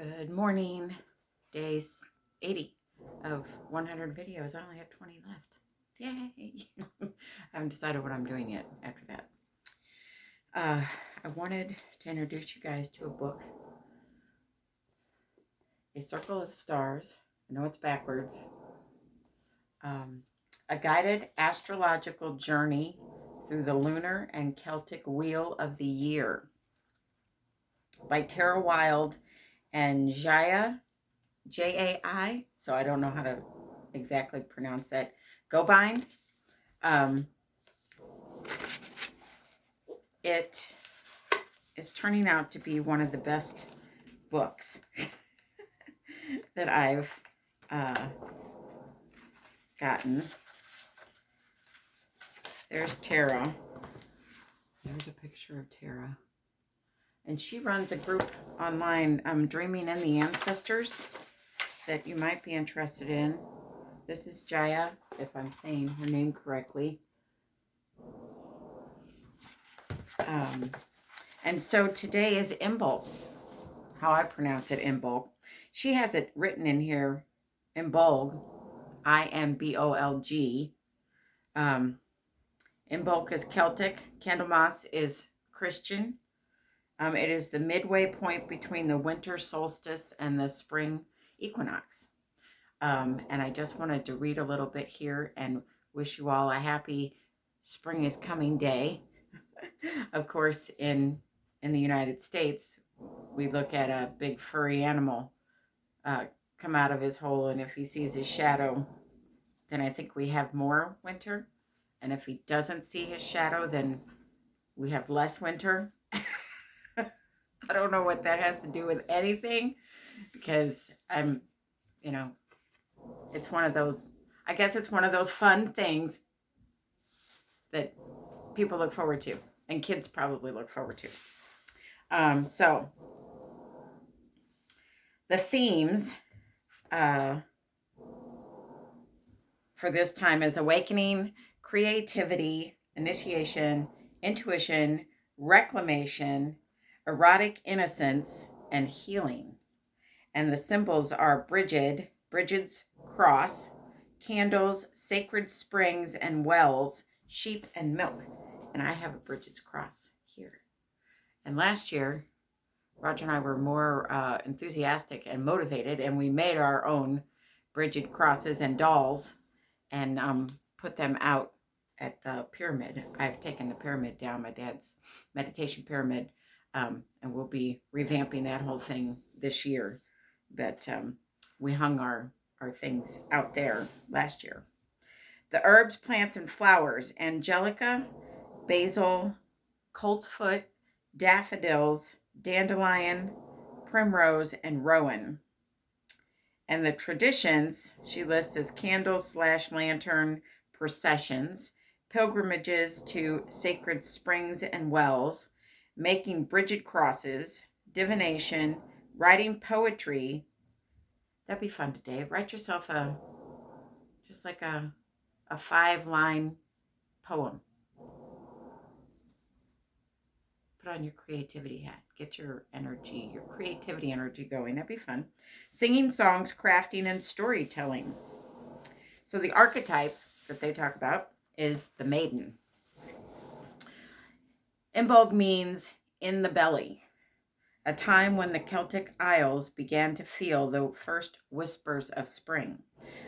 Good morning. Day 80 of 100 videos. I only have 20 left. Yay! I haven't decided what I'm doing yet after that. I wanted to introduce you guys to a book, A Circle of Stars. I know it's backwards. A guided astrological journey through the lunar and Celtic wheel of the year by Tara Wild and Jaya, Jai, so I don't know how to exactly pronounce that. Go bind. It is turning out to be one of the best books that I've gotten. There's Tara. There's a picture of Tara. And she runs a group online, Dreaming in the Ancestors, that you might be interested in. This is Jaya, if I'm saying her name correctly. And so today is Imbolc, how I pronounce it, Imbolc. She has it written in here, Imbolc, Imbolg. Imbolc is Celtic. Candlemas is Christian. It is the midway point between the winter solstice and the spring equinox. And I just wanted to read a little bit here and wish you all a happy spring is coming day. Of course, in the United States, we look at a big furry animal come out of his hole, and if he sees his shadow, then I think we have more winter. And if he doesn't see his shadow, then we have less winter. I don't know what that has to do with anything, because it's one of those, I guess it's one of those fun things that people look forward to, and kids probably look forward to. So the themes for this time is awakening, creativity, initiation, intuition, reclamation, erotic innocence, and healing. And the symbols are Bridget's cross, candles, sacred springs and wells, sheep and milk. And I have a Bridget's cross here. And last year, Roger and I were more enthusiastic and motivated, and we made our own Bridget crosses and dolls and put them out at the pyramid. I've taken the pyramid down, my dad's meditation pyramid, and we'll be revamping that whole thing this year. But we hung our things out there last year. The herbs, plants, and flowers: angelica, basil, coltsfoot, daffodils, dandelion, primrose, and rowan. And the traditions she lists as candle/lantern processions, pilgrimages to sacred springs and wells, making Bridget crosses, divination, writing poetry. That'd be fun today. Write yourself just like a 5-line poem. Put on your creativity hat. Get your creativity energy going. That'd be fun. Singing songs, crafting, and storytelling. So the archetype that they talk about is the maiden. Imbolc means in the belly, a time when the Celtic Isles began to feel the first whispers of spring,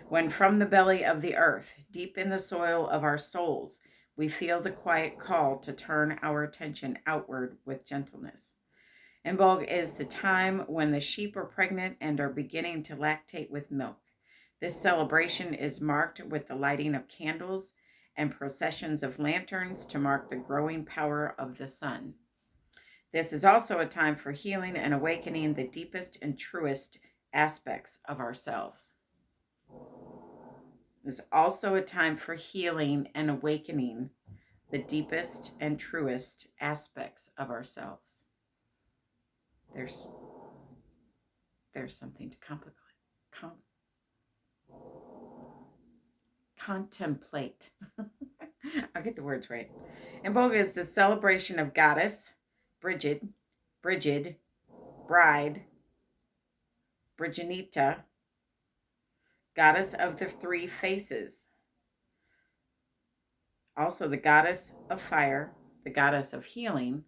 when from the belly of the earth, deep in the soil of our souls, we feel the quiet call to turn our attention outward with gentleness. Imbolc is the time when the sheep are pregnant and are beginning to lactate with milk. This celebration is marked with the lighting of candles and processions of lanterns to mark the growing power of the sun. This is also a time for healing and awakening the deepest and truest aspects of ourselves. It's also a time for healing and awakening the deepest and truest aspects of ourselves. There's something to contemplate. I'll get the words right. Imbolc is the celebration of goddess, Bridget, bride, Brigitte, goddess of the three faces. Also the goddess of fire, the goddess of healing,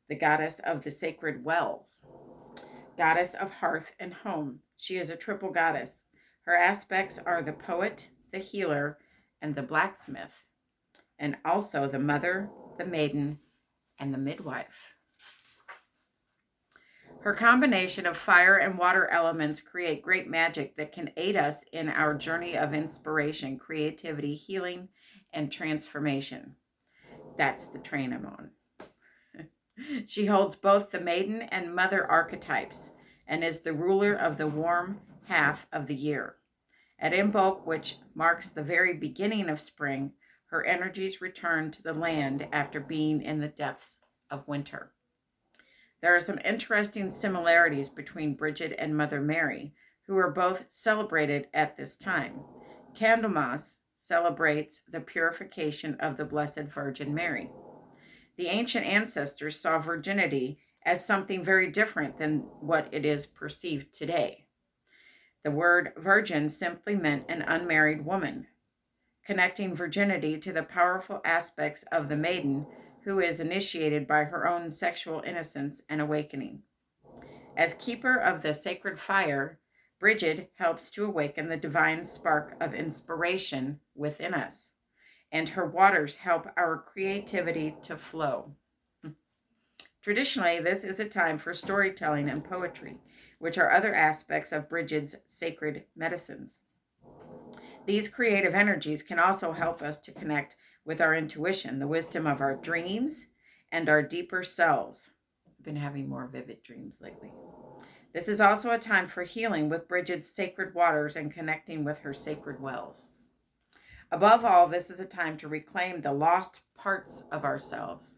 the goddess of the sacred wells, goddess of hearth and home. She is a triple goddess. Her aspects are the poet, the healer, and the blacksmith, and also the mother, the maiden, and the midwife. Her combination of fire and water elements create great magic that can aid us in our journey of inspiration, creativity, healing, and transformation. That's the train I'm on. She holds both the maiden and mother archetypes and is the ruler of the warm half of the year. At Imbolc, which marks the very beginning of spring, her energies return to the land after being in the depths of winter. There are some interesting similarities between Bridget and Mother Mary, who are both celebrated at this time. Candlemas celebrates the purification of the Blessed Virgin Mary. The ancient ancestors saw virginity as something very different than what it is perceived today. The word virgin simply meant an unmarried woman, connecting virginity to the powerful aspects of the maiden who is initiated by her own sexual innocence and awakening. As keeper of the sacred fire, Bridget helps to awaken the divine spark of inspiration within us, and her waters help our creativity to flow. Traditionally, this is a time for storytelling and poetry, which are other aspects of Bridget's sacred medicines. These creative energies can also help us to connect with our intuition, the wisdom of our dreams, and our deeper selves. I've been having more vivid dreams lately. This is also a time for healing with Bridget's sacred waters and connecting with her sacred wells. Above all, this is a time to reclaim the lost parts of ourselves,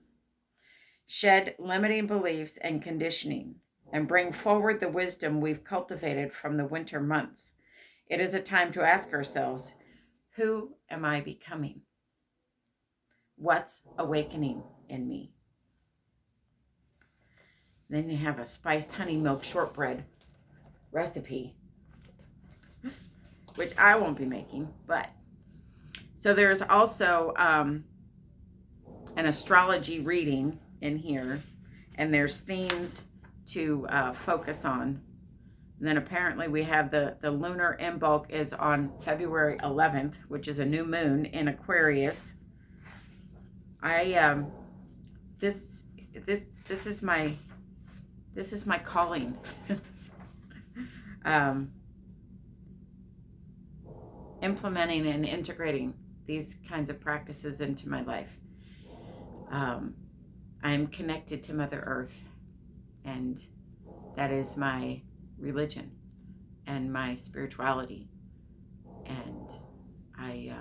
shed limiting beliefs and conditioning, and bring forward the wisdom we've cultivated from the winter months. It is a time to ask ourselves, who am I becoming? What's awakening in me? Then you have a spiced honey milk shortbread recipe, which I won't be making, but so there's also an astrology reading in here, and there's themes to focus on. And then apparently we have the lunar Imbolc is on February 11th, which is a new moon in Aquarius. This is my calling. Implementing and integrating these kinds of practices into my life. I'm connected to Mother Earth, and that is my religion and my spirituality. And I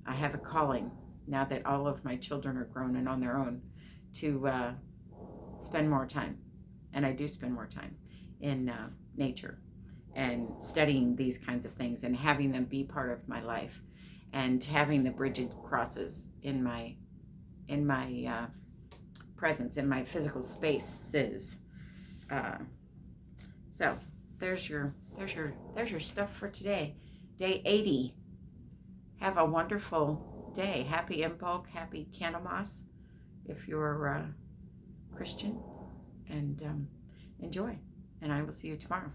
have a calling now that all of my children are grown and on their own to spend more time, and I do spend more time in nature and studying these kinds of things and having them be part of my life, and having the Bridget crosses in my presence, in my physical spaces. So there's your stuff for today, day 80. Have a wonderful day. Happy Imbolc, happy Candlemas if you're Christian, and enjoy. And I will see you tomorrow.